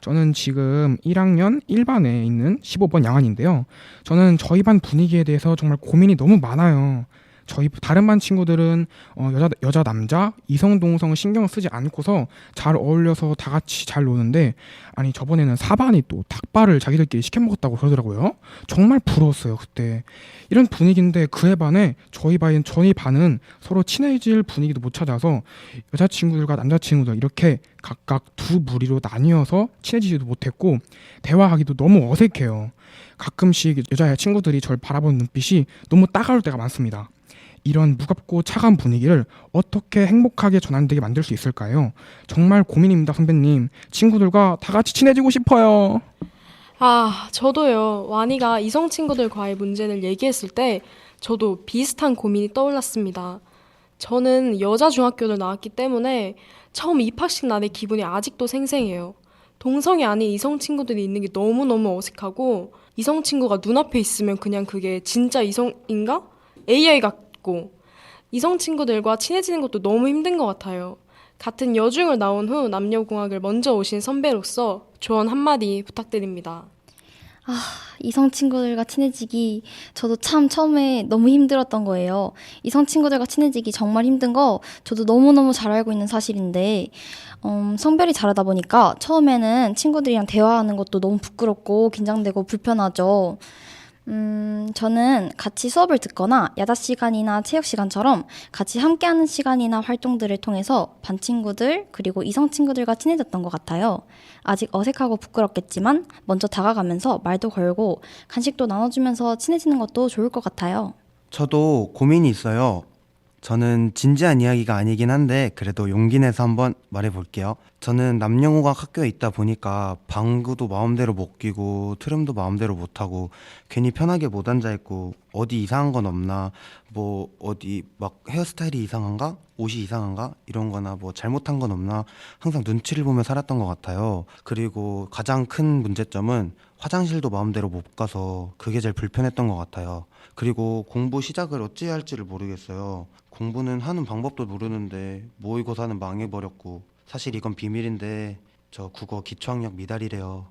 저는 지금 1학년 1반에 있는 15번 양환인데요. 저는 저희 반 분위기에 대해서 정말 고민이 너무 많아요. 저희 다른 반 친구들은 여자 남자 이성 동성 신경 쓰지 않고서 잘 어울려서 다 같이 잘 노는데 아니 저번에는 4반이 또 닭발을 자기들끼리 시켜 먹었다고 그러더라고요. 정말 부러웠어요 그때. 이런 분위기인데 그에 반해 저희 반은 서로 친해질 분위기도 못 찾아서 여자친구들과 남자친구들 이렇게 각각 두 무리로 나뉘어서 친해지지도 못했고 대화하기도 너무 어색해요. 가끔씩 여자 친구들이 저를 바라보는 눈빛이 너무 따가울 때가 많습니다. 이런 무겁고 차가운 분위기를 어떻게 행복하게 전환되게 만들 수 있을까요? 정말 고민입니다, 선배님. 친구들과 다 같이 친해지고 싶어요. 저도요. 와니가 이성 친구들과의 문제를 얘기했을 때 저도 비슷한 고민이 떠올랐습니다. 저는 여자 중학교를 나왔기 때문에 처음 입학식 날의 기분이 아직도 생생해요. 동성이 아닌 이성 친구들이 있는 게 너무너무 어색하고 이성 친구가 눈앞에 있으면 그냥 그게 진짜 이성인가? AI 같고 이성 친구들과 친해지는 것도 너무 힘든 것 같아요. 같은 여중을 나온 후 남녀공학을 먼저 오신 선배로서 조언 한마디 부탁드립니다. 이성 친구들과 친해지기 저도 참 처음에 너무 힘들었던 거예요. 이성 친구들과 친해지기 정말 힘든 거 저도 너무너무 잘 알고 있는 사실인데 성별이 다르다 보니까 처음에는 친구들이랑 대화하는 것도 너무 부끄럽고 긴장되고 불편하죠. 저는 같이 수업을 듣거나 야자 시간이나 체육 시간처럼 같이 함께하는 시간이나 활동들을 통해서 반 친구들 그리고 이성 친구들과 친해졌던 것 같아요. 아직 어색하고 부끄럽겠지만 먼저 다가가면서 말도 걸고 간식도 나눠주면서 친해지는 것도 좋을 것 같아요. 저도 고민이 있어요. 저는 진지한 이야기가 아니긴 한데 그래도 용기 내서 한번 말해볼게요. 저는 남녀공학 학교에 있다 보니까 방구도 마음대로 못 끼고 트름도 마음대로 못하고 괜히 편하게 못 앉아있고 어디 이상한 건 없나 뭐 어디 막 헤어스타일이 이상한가? 옷이 이상한가? 이런 거나 뭐 잘못한 건 없나 항상 눈치를 보며 살았던 것 같아요. 그리고 가장 큰 문제점은 화장실도 마음대로 못 가서 그게 제일 불편했던 것 같아요. 그리고 공부 시작을 어찌 해야 할지를 모르겠어요. 공부는 하는 방법도 모르는데 모의고사는 망해버렸고 사실 이건 비밀인데 저 국어 기초학력 미달이래요.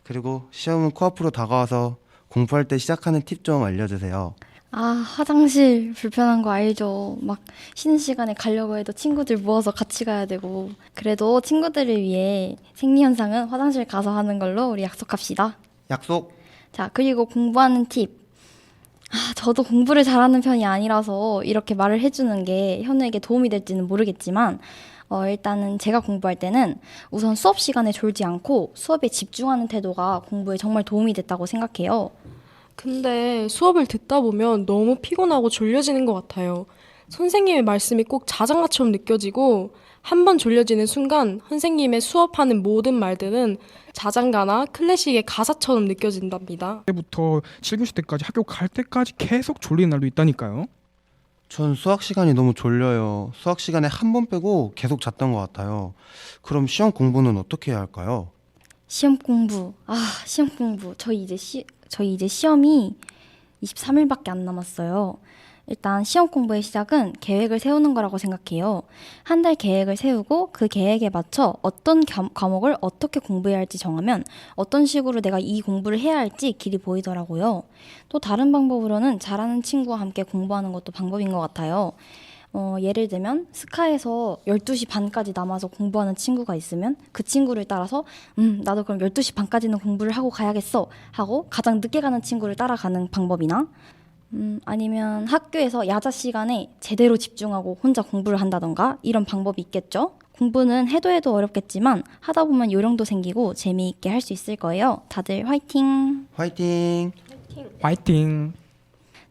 그리고 시험은 코앞으로 다가와서 공부할 때 시작하는 팁 좀 알려주세요. 화장실 불편한 거 알죠. 막 쉬는 시간에 가려고 해도 친구들 모아서 같이 가야 되고 그래도 친구들을 위해 생리현상은 화장실 가서 하는 걸로 우리 약속합시다. 약속! 자, 그리고 공부하는 팁. 저도 공부를 잘하는 편이 아니라서 이렇게 말을 해주는 게 현우에게 도움이 될지는 모르겠지만 일단은 제가 공부할 때는 우선 수업 시간에 졸지 않고 수업에 집중하는 태도가 공부에 정말 도움이 됐다고 생각해요. 근데 수업을 듣다 보면 너무 피곤하고 졸려지는 것 같아요. 선생님의 말씀이 꼭 자장가처럼 느껴지고 한 번 졸려지는 순간 선생님의 수업하는 모든 말들은 자장가나 클래식의 가사처럼 느껴진답니다. 때부터 7교시 때까지 학교 갈 때까지 계속 졸리는 날도 있다니까요. 전 수학 시간이 너무 졸려요. 수학 시간에 한 번 빼고 계속 잤던 것 같아요. 그럼 시험 공부는 어떻게 해야 할까요? 시험 공부. 시험 공부. 저희 이제 시험이 23일밖에 안 남았어요. 일단 시험 공부의 시작은 계획을 세우는 거라고 생각해요. 한 달 계획을 세우고 그 계획에 맞춰 어떤 과목을 어떻게 공부해야 할지 정하면 어떤 식으로 내가 이 공부를 해야 할지 길이 보이더라고요. 또 다른 방법으로는 잘하는 친구와 함께 공부하는 것도 방법인 것 같아요. 예를 들면 스카에서 12시 반까지 남아서 공부하는 친구가 있으면 그 친구를 따라서 나도 그럼 12시 반까지는 공부를 하고 가야겠어 하고 가장 늦게 가는 친구를 따라가는 방법이나 아니면 학교에서 야자 시간에 제대로 집중하고 혼자 공부를 한다던가 이런 방법이 있겠죠. 공부는 해도 어렵겠지만 하다 보면 요령도 생기고 재미있게 할 수 있을 거예요. 다들 화이팅! 화이팅! 화이팅!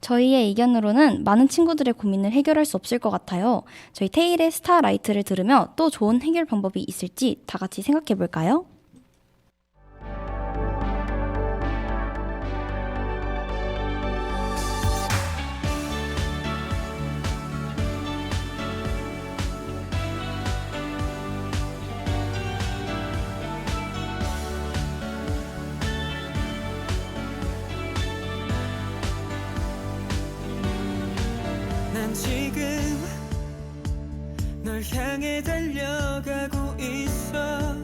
저희의 의견으로는 많은 친구들의 고민을 해결할 수 없을 것 같아요. 저희 테일의 스타라이트를 들으며 또 좋은 해결 방법이 있을지 다 같이 생각해 볼까요? 난 지금 널 향해 달려가고 있어.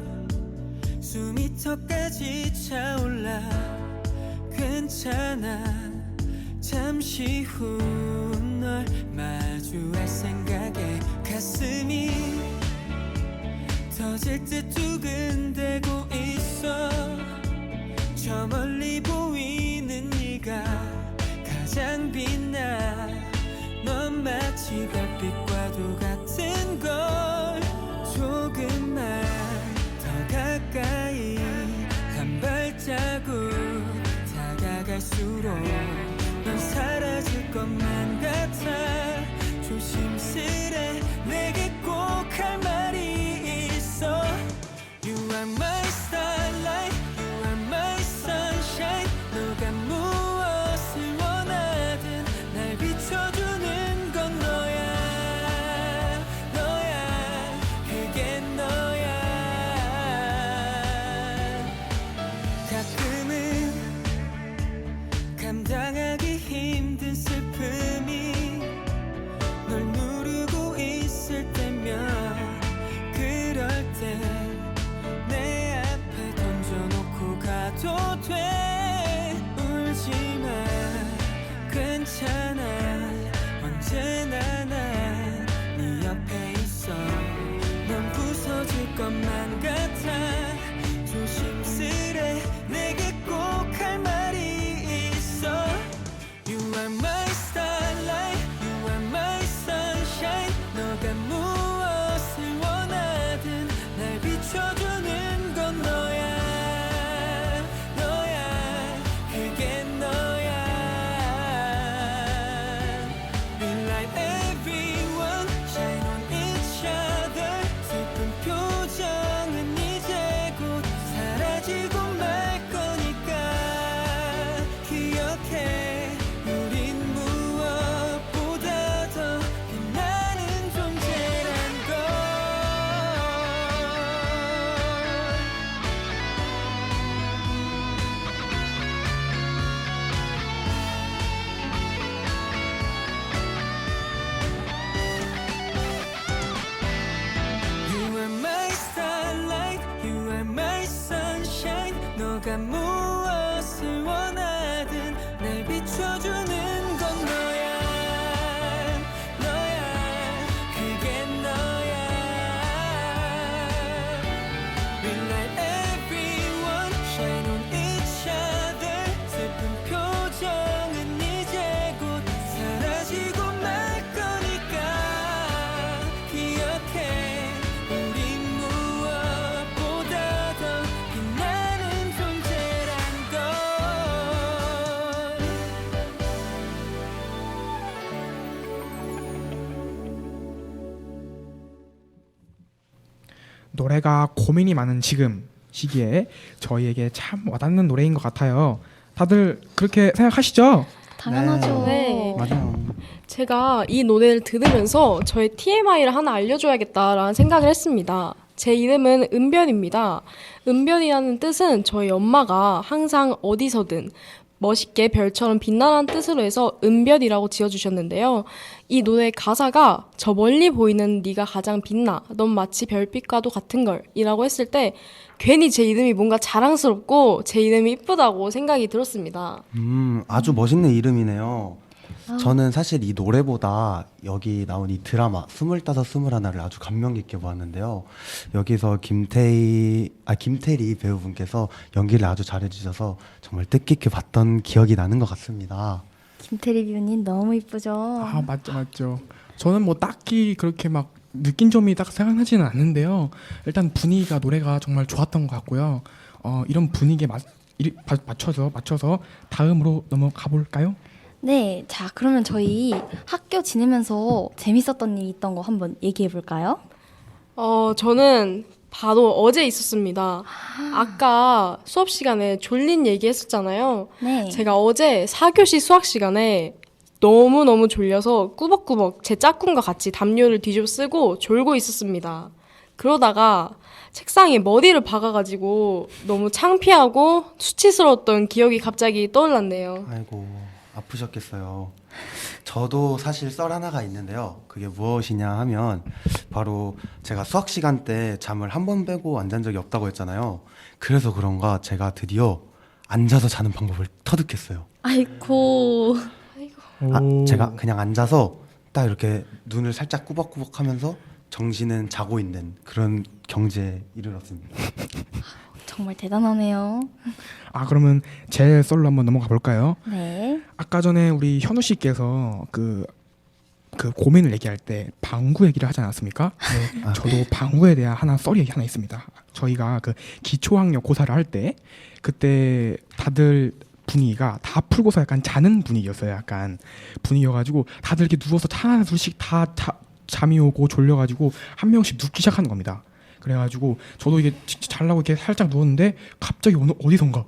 숨이 턱까지 차올라. 괜찮아. 잠시 후 널 마주할 생각에 가슴이 터질 듯 두근대고 있어. 저 멀리 보이는 네가 가장 빛나. 넌 마치 별빛과도 같은 걸. 조금만 더 가까이 한 발자국 다가갈수록 넌 사라질 것만 같아. 조심스레 내게 꼭 할 말이 있어. You are my starlight, you are my sunshine. 너가 무엇을 원하든 날 비춰주는 건 너야. 너야, 그게 너야. 가끔은 감당하기 힘든 슬픔이 널 누르고 있을 때면 그럴 때 내 앞에 던져놓고 가도 돼. 울지마, 괜찮아. 언제나 난 네 옆에 있어. 넌 부서질 것만 같아. 조심스레 내게 꼭 할 말이 있어. You are my starlight, you are my sunshine. 너가 무엇을 원하든 날 비춰주는 건 너야. 너야, 그게 너야. We light everyone, shine on each other. 슬픈 표정은 이제 곧 사라지고 말 거니까 기억해. 우린 무엇보다 더 빛나는 존재란 걸. You are my starlight, you are my sunshine. 너가 무엇을 원하든 날 비춰주는 건 너야. 너야, 그게 너야. We light everyone, shine on each other. 슬픈 표정은 이제 곧 사라지고 말 거니까 기억해. 우린 무엇보다 더 빛나는 존재란 걸. 노래가 고민이 많은 지금 시기에 저희에게 참 와닿는 노래인 것 같아요. 다들 그렇게 생각하시죠? 당연하죠. 네. 맞아요. 제가 이 노래를 들으면서 저의 TMI를 하나 알려줘야겠다라는 생각을 했습니다. 제 이름은 은별입니다. 은별이라는 뜻은 저희 엄마가 항상 어디서든 멋있게 별처럼 빛나라는 뜻으로 해서 은별이라고 지어주셨는데요. 이 노래 가사가 저 멀리 보이는 네가 가장 빛나 넌 마치 별빛과도 같은 걸 이라고 했을 때 괜히 제 이름이 뭔가 자랑스럽고 제 이름이 이쁘다고 생각이 들었습니다. 아주 멋있는 이름이네요. 저는 사실 이 노래보다 여기 나온 이 드라마 25, 21를 아주 감명 깊게 보았는데요. 여기서 김태리 배우분께서 연기를 아주 잘해주셔서 정말 뜻깊게 봤던 기억이 나는 것 같습니다. 김태리 배우님 너무 이쁘죠? 아, 맞죠. 저는 뭐 딱히 그렇게 막 느낀 점이 딱 생각나지는 않는데요. 일단 분위기가 노래가 정말 좋았던 것 같고요. 이런 분위기에 맞춰서 다음으로 넘어가 볼까요? 네, 자 그러면 저희 학교 지내면서 재밌었던 일 있던 거 한번 얘기해 볼까요? 저는 바로 어제 있었습니다. 아까 수업 시간에 졸린 얘기 했었잖아요. 네. 제가 어제 4교시 수학 시간에 너무너무 졸려서 꾸벅꾸벅 제 짝꿍과 같이 담요를 뒤집어 쓰고 졸고 있었습니다. 그러다가 책상에 머리를 박아가지고 너무 창피하고 수치스러웠던 기억이 갑자기 떠올랐네요. 아이고, 아프셨겠어요. 저도 사실 썰 하나가 있는데요. 그게 무엇이냐 하면 바로 제가 수학 시간 때 잠을 한 번 빼고 안 잔 적이 없다고 했잖아요. 그래서 그런가 제가 드디어 앉아서 자는 방법을 터득했어요. 아이고. 제가 그냥 앉아서 딱 이렇게 눈을 살짝 꾸벅꾸벅 하면서 정신은 자고 있는 그런 경지에 이르렀습니다. 정말 대단하네요. 그러면 제 썰로 한번 넘어가 볼까요? 네. 아까 전에 우리 현우 씨께서 그 고민을 얘기할 때 방구 얘기를 하지 않았습니까? 네, 저도 방구에 대한 썰이 하나 있습니다. 저희가 그 기초학력 고사를 할 때 그때 다들 분위기가 다 풀고서 약간 자는 분위기였어요. 약간 분위기여가지고 다들 이렇게 누워서 하나 둘씩 다 잠이 오고 졸려가지고 한 명씩 눕기 시작하는 겁니다. 그래가지고 저도 이게 자려고 이렇게 살짝 누웠는데 갑자기 어디선가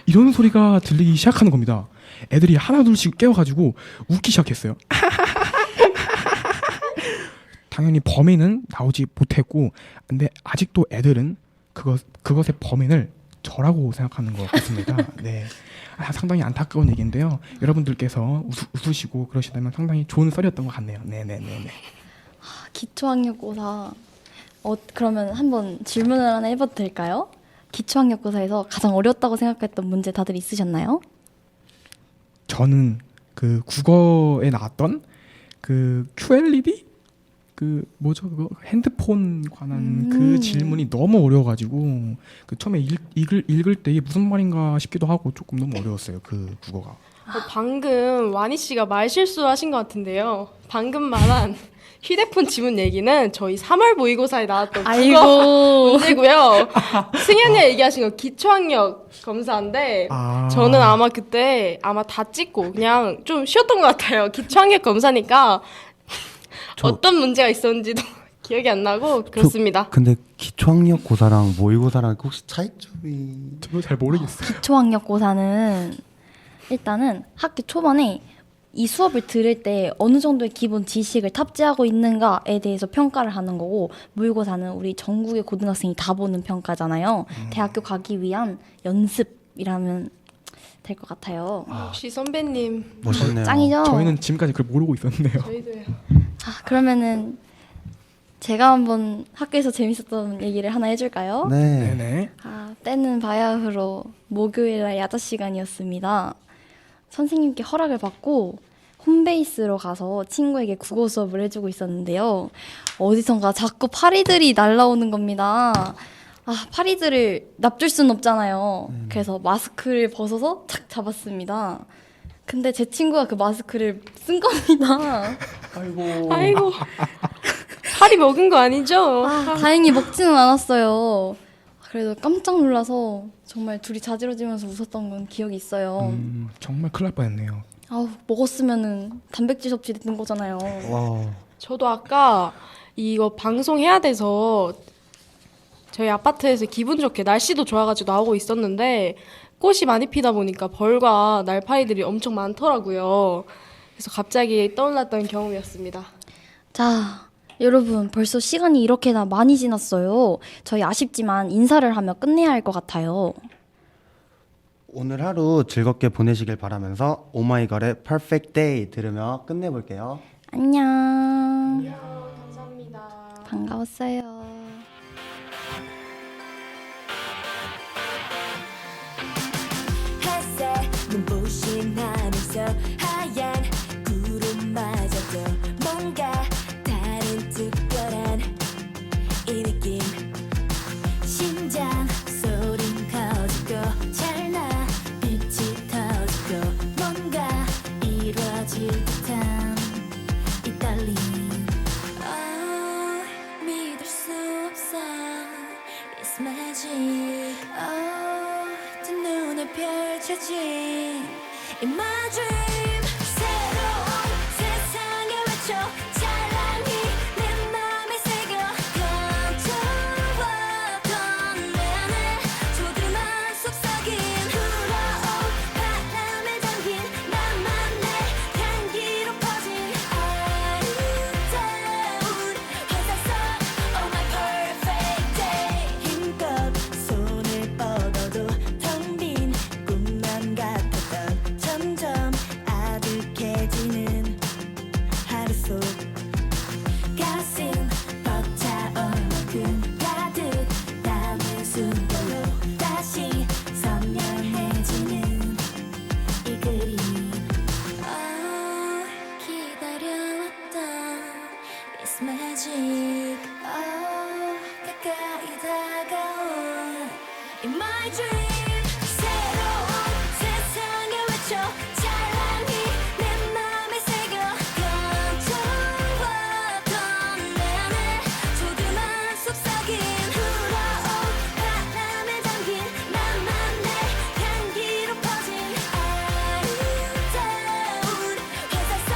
이런 소리가 들리기 시작하는 겁니다. 애들이 하나 둘씩 깨워가지고 웃기 시작했어요. 당연히 범인은 나오지 못했고, 근데 아직도 애들은 그것의 범인을 저라고 생각하는 것 같습니다. 네, 상당히 안타까운 얘기인데요. 여러분들께서 웃으시고 그러시다면 상당히 좋은 썰이었던 것 같네요. 네네네네. 기초학력고사. 그러면 한번 질문을 하나 해봐도 될까요? 기초학력고사에서 가장 어려웠다고 생각했던 문제 다들 있으셨나요? 저는 그 국어에 나왔던 그 QLED 뭐죠 그거 핸드폰 관한 그 질문이 너무 어려워가지고 그 처음에 읽을 때 이게 무슨 말인가 싶기도 하고 조금 너무 어려웠어요. 그 국어가. 방금 와니 씨가 말 실수하신 것 같은데요. 방금 말한 휴대폰 지문 얘기는 저희 3월 모의고사에 나왔던 국어 문제고요. 승현이 얘기하신 거 기초학력 검사인데 저는 아마 그때 다 찍고 그냥 좀 쉬었던 것 같아요. 기초학력 검사니까 어떤 문제가 있었는지도 기억이 안 나고 그렇습니다. 근데 기초학력 고사랑 모의고사랑 혹시 차이점이 저도 잘 모르겠어요. 기초학력고사는 일단은 학기 초반에 이 수업을 들을 때 어느 정도의 기본 지식을 탑재하고 있는가에 대해서 평가를 하는 거고, 모의고사는 우리 전국의 고등학생이 다 보는 평가잖아요. 대학교 가기 위한 연습이라면 될 것 같아요. 역시 선배님 멋있네요. 짱이죠? 저희는 지금까지 그걸 모르고 있었는데요. 저희도요. 그러면은 제가 한번 학교에서 재밌었던 얘기를 하나 해줄까요? 네네. 때는 바야흐로 목요일날 야자 시간이었습니다. 선생님께 허락을 받고 홈베이스로 가서 친구에게 국어 수업을 해주고 있었는데요. 어디선가 자꾸 파리들이 날라오는 겁니다. 파리들을 납줄 수는 없잖아요. 그래서 마스크를 벗어서 탁 잡았습니다. 근데 제 친구가 그 마스크를 쓴 겁니다. 아이고. 파리 먹은 거 아니죠? 다행히 먹지는 않았어요. 그래도 깜짝 놀라서 정말 둘이 자지러지면서 웃었던 건 기억이 있어요. 정말 큰일 날 뻔했네요. 먹었으면은 단백질 섭취 됐는 거잖아요. 저도 아까 이거 방송해야 돼서 저희 아파트에서 기분 좋게 날씨도 좋아가지고 나오고 있었는데 꽃이 많이 피다 보니까 벌과 날파리들이 엄청 많더라고요. 그래서 갑자기 떠올랐던 경험이었습니다. 자, 여러분 벌써 시간이 이렇게나 많이 지났어요. 저희 아쉽지만 인사를 하며 끝내야 할 것 같아요. 오늘 하루 즐겁게 보내시길 바라면서 오마이걸의 Perfect Day 들으며 끝내볼게요. 안녕. 감사합니다. 반가웠어요. 햇살 눈부신 하늘서 하얀 구름마저도 뭔가 다른 특별한 이 느낌 심장 소린 커지고 찰나 빛이 터지고 뭔가 이루어질 듯한 이 떨림 믿을 수 없어 It's magic 두 눈에 펼쳐진 In my dream 새로운 세상에 외쳐 찬란히 내 맘에 새겨 감춰왔던 내 안에 조그만 속삭임 불어온 바람에 담긴 나만의 향기로 퍼진 아름다운 회사 속 Oh my perfect day 힘껏 손을 뻗어도 텅 빈 꿈만 같았던 점점 아득해지는 하루 속 가슴 벅차올 만큼 가득 담은 숨결로 다시 선명해지는 이 그림 기다려왔던 It's magic 가까이 다가온 In my dream 새로운 세상에 외쳐 찬란히 내 맘에 새겨 감춰왔던 내 안에 조그만 속삭임 불어온 바람에 담긴 나만의 향기로 퍼진 아름다운 회사 속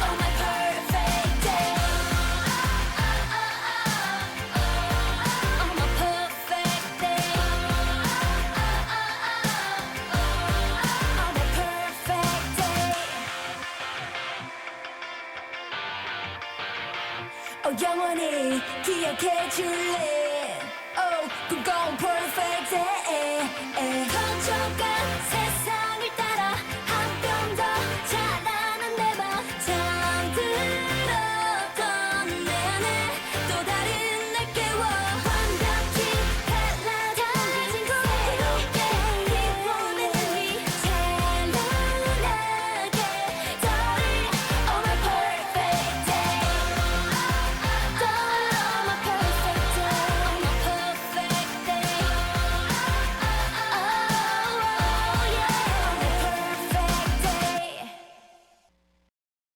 Oh my perfect day Oh my perfect day Oh my perfect day 영원히 기억해 줄래 Oh 꿈꿔온 perfect day